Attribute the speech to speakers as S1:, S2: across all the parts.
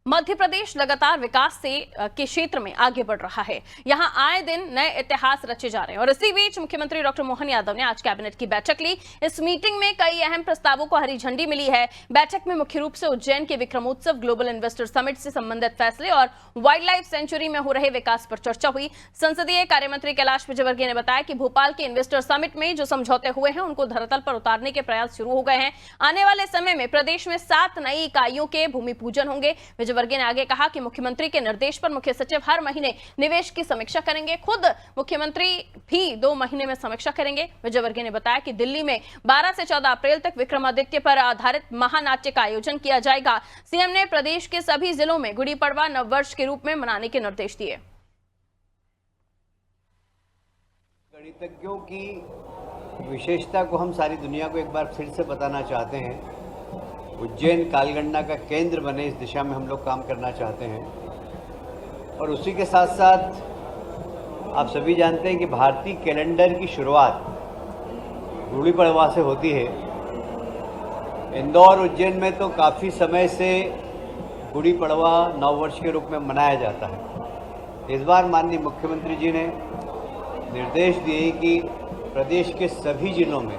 S1: मध्य प्रदेश लगातार विकास के क्षेत्र में आगे बढ़ रहा है। यहां आए दिन नए इतिहास रचे जा रहे हैं और इसी बीच मुख्यमंत्री डॉक्टर मोहन यादव ने आज कैबिनेट की बैठक ली। इस मीटिंग में कई अहम प्रस्तावों को हरी झंडी मिली है। बैठक में मुख्य रूप से उज्जैन के विक्रमोत्सव, ग्लोबल इन्वेस्टर समिट से संबंधित फैसले और वाइल्ड लाइफ सेंचुरी में हो रहे विकास पर चर्चा हुई। संसदीय कार्यमंत्री कैलाश विजयवर्गीय ने बताया कि भोपाल के इन्वेस्टर समिट में जो समझौते हुए हैं उनको धरातल पर उतारने के प्रयास शुरू हो गए हैं। आने वाले समय में प्रदेश में 7 नई इकाइयों के भूमि पूजन होंगे। विजयवर्गीय ने आगे कहा कि मुख्यमंत्री के निर्देश पर मुख्य सचिव हर महीने निवेश की समीक्षा करेंगे। खुद मुख्यमंत्री भी 2 महीने में समीक्षा करेंगे। विजयवर्गीय ने बताया कि दिल्ली में 12 से 14 अप्रैल तक विक्रमादित्य पर आधारित महानाट्य का आयोजन किया जाएगा। सीएम ने प्रदेश के सभी जिलों में गुड़ी पड़वा नववर्ष के रूप में मनाने के निर्देश दिए।
S2: गणितज्ञों की विशेषता को हम सारी दुनिया को एक बार फिर से बताना चाहते हैं। उज्जैन कालगणना का केंद्र बने, इस दिशा में हम लोग काम करना चाहते हैं। और उसी के साथ साथ आप सभी जानते हैं कि भारतीय कैलेंडर की शुरुआत गुड़ी पड़वा से होती है। इंदौर, उज्जैन में तो काफ़ी समय से गुड़ी पड़वा नववर्ष के रूप में मनाया जाता है। इस बार माननीय मुख्यमंत्री जी ने निर्देश दिए कि प्रदेश के सभी जिलों में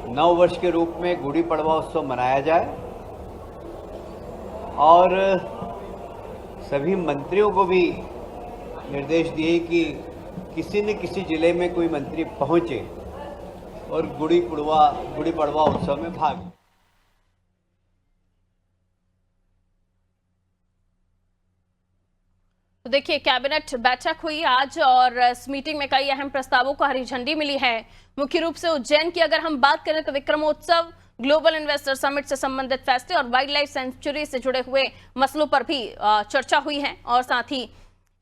S2: नव वर्ष के रूप में गुड़ी पड़वा उत्सव मनाया जाए और सभी मंत्रियों को भी निर्देश दिए कि किसी न किसी जिले में कोई मंत्री पहुंचे और गुड़ी पड़वा उत्सव में भाग ले।
S1: तो देखिए, कैबिनेट बैठक हुई आज और इस मीटिंग में कई अहम प्रस्तावों को हरी झंडी मिली है। मुख्य रूप से उज्जैन की अगर हम बात करें तो विक्रमोत्सव, ग्लोबल इन्वेस्टर समिट से संबंधित फैसले और वाइल्ड लाइफ सेंचुरी से जुड़े हुए मसलों पर भी चर्चा हुई है। और साथ ही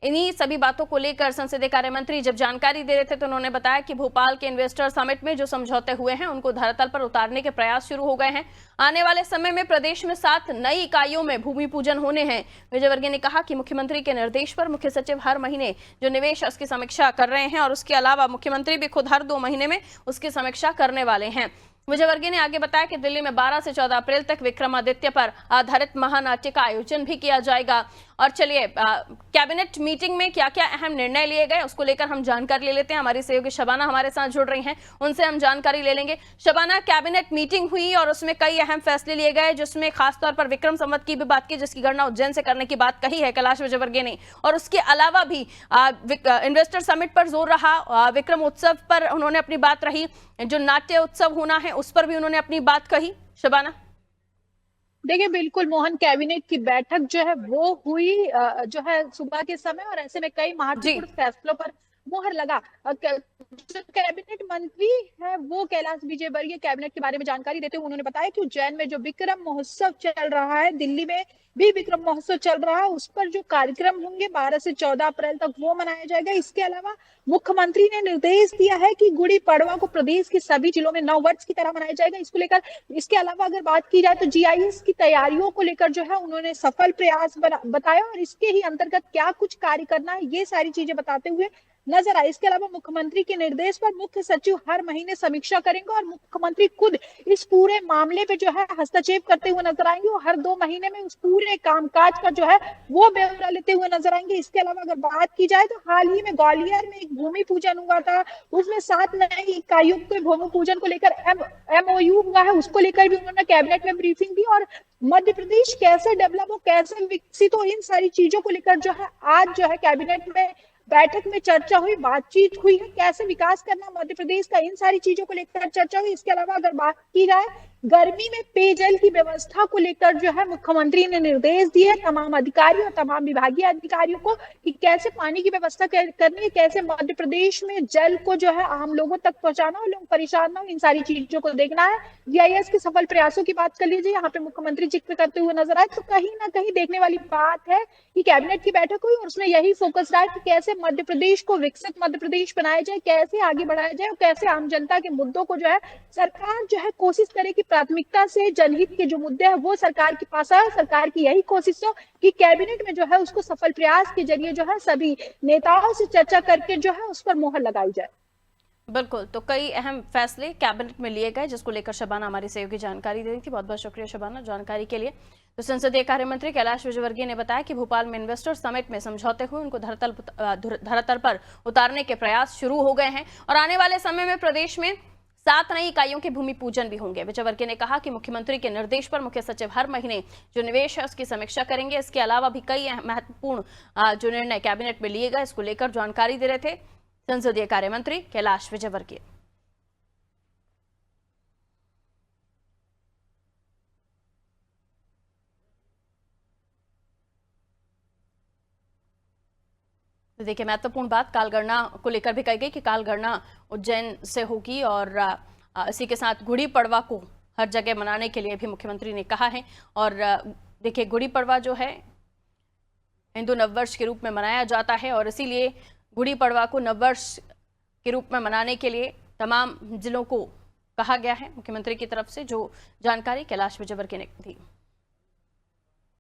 S1: इन्हीं सभी बातों को लेकर संसदीय कार्य मंत्री जब जानकारी दे रहे थे तो उन्होंने बताया कि भोपाल के इन्वेस्टर समिट में जो समझौते हुए हैं उनको धरातल पर उतारने के प्रयास शुरू हो गए हैं। आने वाले समय में प्रदेश में 7 नई इकाइयों में भूमि पूजन होने हैं। विजयवर्गीय ने कहा कि मुख्यमंत्री के निर्देश पर मुख्य सचिव हर महीने जो निवेश उसकी समीक्षा कर रहे हैं और उसके अलावा मुख्यमंत्री भी खुद हर 2 महीने में उसकी समीक्षा करने वाले हैं। विजयवर्गीय ने आगे बताया कि दिल्ली में 12 से 14 अप्रैल तक विक्रमादित्य पर आधारित महानाट्य का आयोजन भी किया जाएगा। और चलिए, कैबिनेट मीटिंग में क्या क्या अहम निर्णय लिए गए उसको लेकर हम जानकारी ले लेते हैं। हमारी सहयोगी शबाना हमारे साथ जुड़ रही हैं, उनसे हम जानकारी ले लेंगे। शबाना, कैबिनेट मीटिंग हुई और उसमें कई अहम फैसले लिए गए, जिसमें खासतौर पर विक्रम संवत की भी बात की, जिसकी गणना उज्जैन से करने की बात कही है कैलाश विजयवर्गीय ने। और उसके अलावा भी इन्वेस्टर समिट पर जोर रहा, विक्रम उत्सव पर उन्होंने अपनी बात रही, जो नाट्य उत्सव होना है उस पर भी उन्होंने अपनी बात कही। शबाना,
S3: देखिए, बिल्कुल मोहन, कैबिनेट की बैठक जो है वो हुई जो है सुबह के समय, और ऐसे में कई महत्वपूर्ण फैसलों पर मुहर लगा। जो कैबिनेट मंत्री है वो कैलाश विजयवर्गीय कैबिनेट के बारे में जानकारी देते हुए उन्होंने बताया कि उज्जैन में जो विक्रम महोत्सव चल रहा है, दिल्ली में भी विक्रम महोत्सव चल रहा है, उस पर जो कार्यक्रम होंगे 12 से 14 अप्रैल तक वो मनाया जाएगा। इसके अलावा मुख्यमंत्री ने निर्देश दिया है कि गुड़ी पड़वा को प्रदेश के सभी जिलों में नववर्ष की तरह मनाया जाएगा। इसको लेकर, इसके अलावा अगर बात की जाए तो जीआईएस की तैयारियों को लेकर जो है उन्होंने सफल प्रयास बताया और इसके ही अंतर्गत क्या कुछ कार्य करना है ये सारी चीजें बताते हुए नजर आए। इसके अलावा मुख्यमंत्री के निर्देश पर मुख्य सचिव हर महीने समीक्षा करेंगे और मुख्यमंत्री खुद इस पूरे मामले पे जो है हस्तक्षेप करते हुए नजर आएंगे और हर 2 महीने में उस पूरे कामकाज का जो है वो ब्यौरा लेते हुए नजर आएंगे। इसके अलावा अगर बात की जाए तो हाल ही में ग्वालियर में एक भूमि पूजन हुआ था, उसमें 7 नई इकाइयों के भूमि पूजन को लेकर MOU हुआ है, उसको लेकर भी उन्होंने कैबिनेट में ब्रीफिंग दी। और मध्य प्रदेश कैसे डेवलप हो, कैसे विकसित हो, इन सारी चीजों को लेकर जो है आज जो है कैबिनेट में बैठक में चर्चा हुई, बातचीत हुई है। कैसे विकास करना मध्य प्रदेश का, इन सारी चीजों को लेकर चर्चा हुई। इसके अलावा अगर बात की जाए गर्मी में पेयजल की व्यवस्था को लेकर जो है मुख्यमंत्री ने निर्देश दिए तमाम अधिकारियों, तमाम विभागीय अधिकारियों को कि कैसे पानी की व्यवस्था करनी है, कैसे मध्य प्रदेश में जल को जो है आम लोगों तक पहुंचाना हो, लोग परेशान ना हो, इन सारी चीजों को देखना है। जीआईएस के सफल प्रयासों की बात कर लीजिए, यहाँ पे मुख्यमंत्री जिक्र करते हुए नजर आए। तो कहीं ना कहीं देखने वाली बात है कि कैबिनेट की बैठक हुई और उसमें यही फोकस रहा कि कैसे मध्य प्रदेश को विकसित मध्य प्रदेश बनाया जाए, कैसे आगे बढ़ाया जाए और कैसे आम जनता के मुद्दों को जो है सरकार जो है कोशिश करे कि प्राथमिकता से जनहित के जो मुद्दे हैं वो सरकार के पास आए। सरकार की यही कोशिश हो कि कैबिनेट में जो है उसको सफल प्रयास के जरिए जो है सभी नेताओं से चर्चा करके जो है उस पर मोहर लगाई जाए।
S1: बिल्कुल, तो कई अहम फैसले कैबिनेट में लिए गए, जिसको लेकर शबाना हमारी सहयोगी जानकारी दे रही थी। बहुत बहुत शुक्रिया शबाना जानकारी के लिए। तो संसदीय कार्य मंत्री कैलाश विजयवर्गीय ने बताया कि भोपाल में इन्वेस्टर समिट में समझौते हुए उनको धरातल पर उतारने के प्रयास शुरू हो गए हैं और आने वाले समय में प्रदेश में 7 नई इकाइयों के भूमि पूजन भी होंगे। विजयवर्गीय ने कहा कि मुख्यमंत्री के निर्देश पर मुख्य सचिव हर महीने जो निवेश है उसकी समीक्षा करेंगे। इसके अलावा भी कई महत्वपूर्ण जो निर्णय कैबिनेट में लिए गए, इसको लेकर जानकारी दे रहे थे संसदीय कार्य मंत्री कैलाश विजयवर्गीय। तो देखिए, महत्वपूर्ण बात कालगणना को लेकर भी कही गई कि कालगणना उज्जैन से होगी और इसी के साथ गुड़ी पड़वा को हर जगह मनाने के लिए भी मुख्यमंत्री ने कहा है। और देखिए, गुड़ी पड़वा जो है हिंदू नववर्ष के रूप में मनाया जाता है और इसीलिए गुड़ी पड़वा को नववर्ष के रूप में मनाने के लिए तमाम जिलों को कहा गया है मुख्यमंत्री की तरफ से, जो जानकारी कैलाश विजयवर्गीय ने दी।